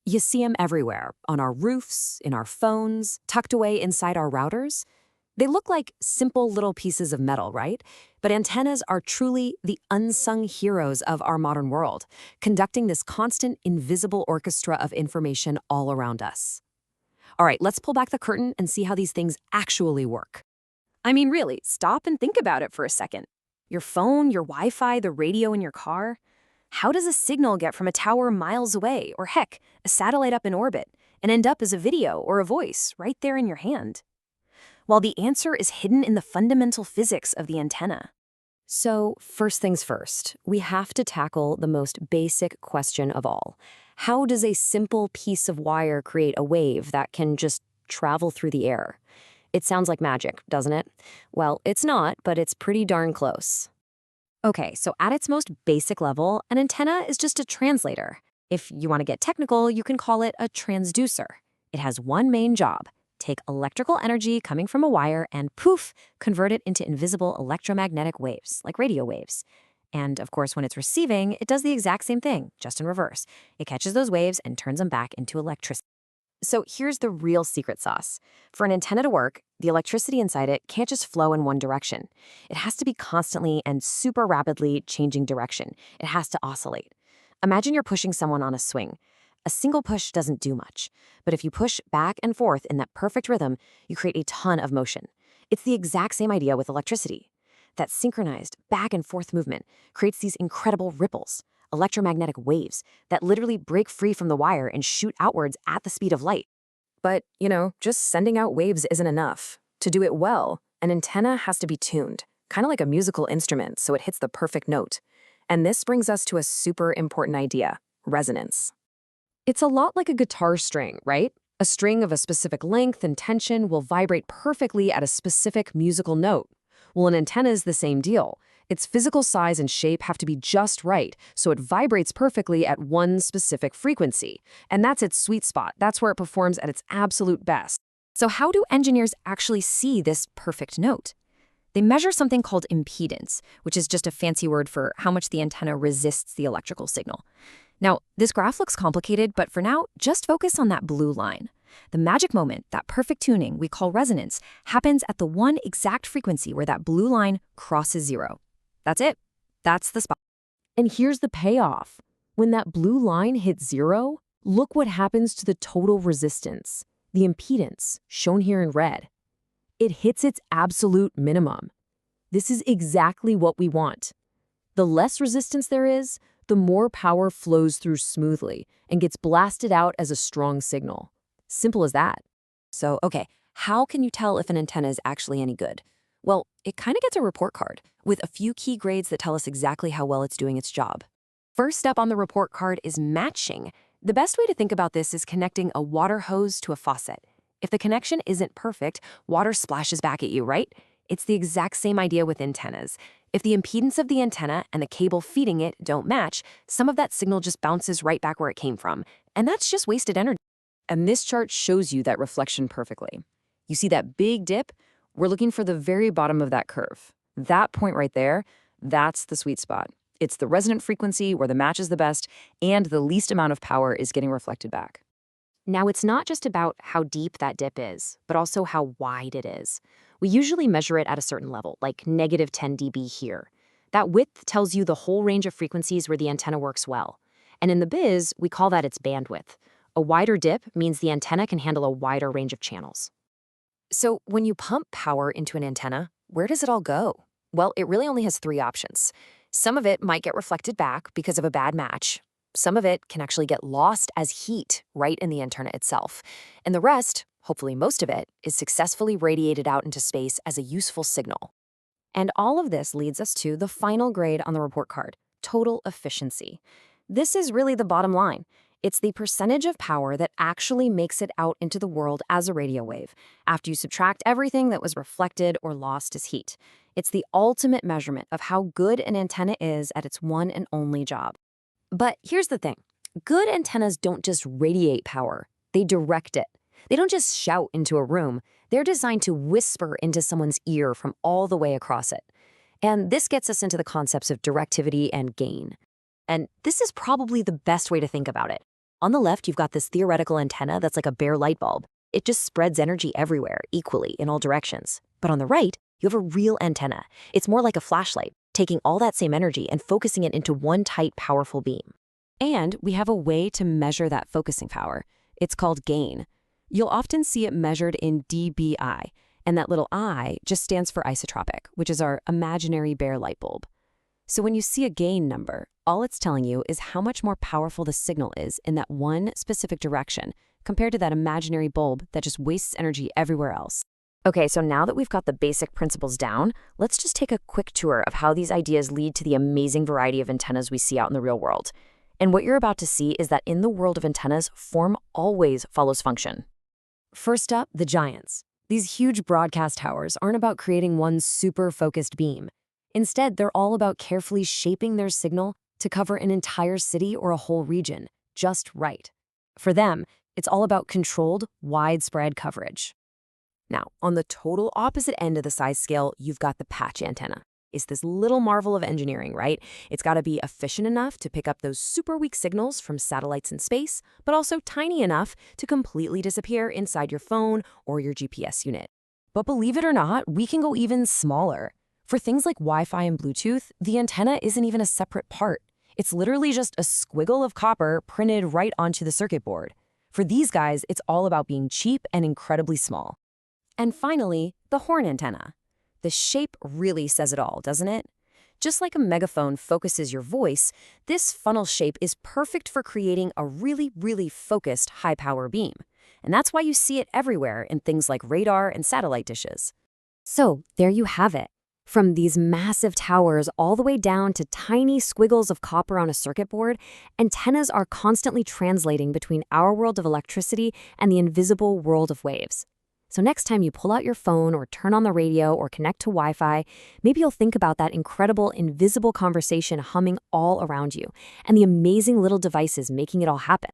You see them everywhere, on our roofs, in our phones, tucked away inside our routers. They look like simple little pieces of metal, right? But antennas are truly the unsung heroes of our modern world, conducting this constant, invisible orchestra of information all around us. All right, let's pull back the curtain and see how these things actually work. I mean, really, stop and think about it for a second. Your phone, your Wi-Fi, the radio in your car. How does a signal get from a tower miles away, or heck, a satellite up in orbit, and end up as a video or a voice right there in your hand? Well, the answer is hidden in the fundamental physics of the antenna. So, first things first, we have to tackle the most basic question of all. How does a simple piece of wire create a wave that can just travel through the air? It sounds like magic, doesn't it? Well, it's not, but it's pretty darn close. Okay, so at its most basic level, an antenna is just a translator. If you want to get technical, you can call it a transducer. It has one main job: take electrical energy coming from a wire and poof, convert it into invisible electromagnetic waves, like radio waves. And of course, when it's receiving, it does the exact same thing, just in reverse. It catches those waves and turns them back into electricity. So here's the real secret sauce. For an antenna to work, the electricity inside it can't just flow in one direction. It has to be constantly and super rapidly changing direction. It has to oscillate. Imagine you're pushing someone on a swing. A single push doesn't do much, but if you push back and forth in that perfect rhythm, you create a ton of motion. It's the exact same idea with electricity. That synchronized back and forth movement creates these incredible ripples, electromagnetic waves that literally break free from the wire and shoot outwards at the speed of light. But, just sending out waves isn't enough. To do it well, an antenna has to be tuned, kind of like a musical instrument, so it hits the perfect note. And this brings us to a super important idea: resonance. It's a lot like a guitar string, right? A string of a specific length and tension will vibrate perfectly at a specific musical note. Well, an antenna is the same deal. Its physical size and shape have to be just right, so it vibrates perfectly at one specific frequency. And that's its sweet spot. That's where it performs at its absolute best. So how do engineers actually see this perfect note? They measure something called impedance, which is just a fancy word for how much the antenna resists the electrical signal. Now, this graph looks complicated, but for now, just focus on that blue line. The magic moment, that perfect tuning we call resonance, happens at the one exact frequency where that blue line crosses zero. That's it. That's the spot. And here's the payoff. When that blue line hits zero, look what happens to the total resistance, the impedance, shown here in red. It hits its absolute minimum. This is exactly what we want. The less resistance there is, the more power flows through smoothly and gets blasted out as a strong signal. Simple as that. So, okay, how can you tell if an antenna is actually any good? Well, it kind of gets a report card with a few key grades that tell us exactly how well it's doing its job. First up on the report card is matching. The best way to think about this is connecting a water hose to a faucet. If the connection isn't perfect, water splashes back at you, right? It's the exact same idea with antennas. If the impedance of the antenna and the cable feeding it don't match, some of that signal just bounces right back where it came from. And that's just wasted energy. And this chart shows you that reflection perfectly. You see that big dip? We're looking for the very bottom of that curve. That point right there, that's the sweet spot. It's the resonant frequency where the match is the best and the least amount of power is getting reflected back. Now, it's not just about how deep that dip is, but also how wide it is. We usually measure it at a certain level, like -10 dB here. That width tells you the whole range of frequencies where the antenna works well. And in the biz, we call that its bandwidth. A wider dip means the antenna can handle a wider range of channels. So when you pump power into an antenna, where does it all go? Well, it really only has three options. Some of it might get reflected back because of a bad match. Some of it can actually get lost as heat right in the antenna itself. And the rest, hopefully most of it, is successfully radiated out into space as a useful signal. And all of this leads us to the final grade on the report card: total efficiency. This is really the bottom line. It's the percentage of power that actually makes it out into the world as a radio wave, after you subtract everything that was reflected or lost as heat. It's the ultimate measurement of how good an antenna is at its one and only job. But here's the thing. Good antennas don't just radiate power, they direct it. They don't just shout into a room. They're designed to whisper into someone's ear from all the way across it. And this gets us into the concepts of directivity and gain. And this is probably the best way to think about it. On the left, you've got this theoretical antenna that's like a bare light bulb. It just spreads energy everywhere, equally, in all directions. But on the right, you have a real antenna. It's more like a flashlight, taking all that same energy and focusing it into one tight, powerful beam. And we have a way to measure that focusing power. It's called gain. You'll often see it measured in dBi, and that little I just stands for isotropic, which is our imaginary bare light bulb. So when you see a gain number, all it's telling you is how much more powerful the signal is in that one specific direction compared to that imaginary bulb that just wastes energy everywhere else. Okay, so now that we've got the basic principles down, let's just take a quick tour of how these ideas lead to the amazing variety of antennas we see out in the real world. And what you're about to see is that in the world of antennas, form always follows function. First up, the giants. These huge broadcast towers aren't about creating one super focused beam. Instead, they're all about carefully shaping their signal to cover an entire city or a whole region, just right. For them, it's all about controlled, widespread coverage. Now, on the total opposite end of the size scale, you've got the patch antenna. It's this little marvel of engineering, right? It's got to be efficient enough to pick up those super weak signals from satellites in space, but also tiny enough to completely disappear inside your phone or your GPS unit. But believe it or not, we can go even smaller. For things like Wi-Fi and Bluetooth, the antenna isn't even a separate part. It's literally just a squiggle of copper printed right onto the circuit board. For these guys, it's all about being cheap and incredibly small. And finally, the horn antenna. The shape really says it all, doesn't it? Just like a megaphone focuses your voice, this funnel shape is perfect for creating a really, really focused high-power beam. And that's why you see it everywhere in things like radar and satellite dishes. So there you have it. From these massive towers all the way down to tiny squiggles of copper on a circuit board, antennas are constantly translating between our world of electricity and the invisible world of waves. So next time you pull out your phone or turn on the radio or connect to Wi-Fi, maybe you'll think about that incredible invisible conversation humming all around you and the amazing little devices making it all happen.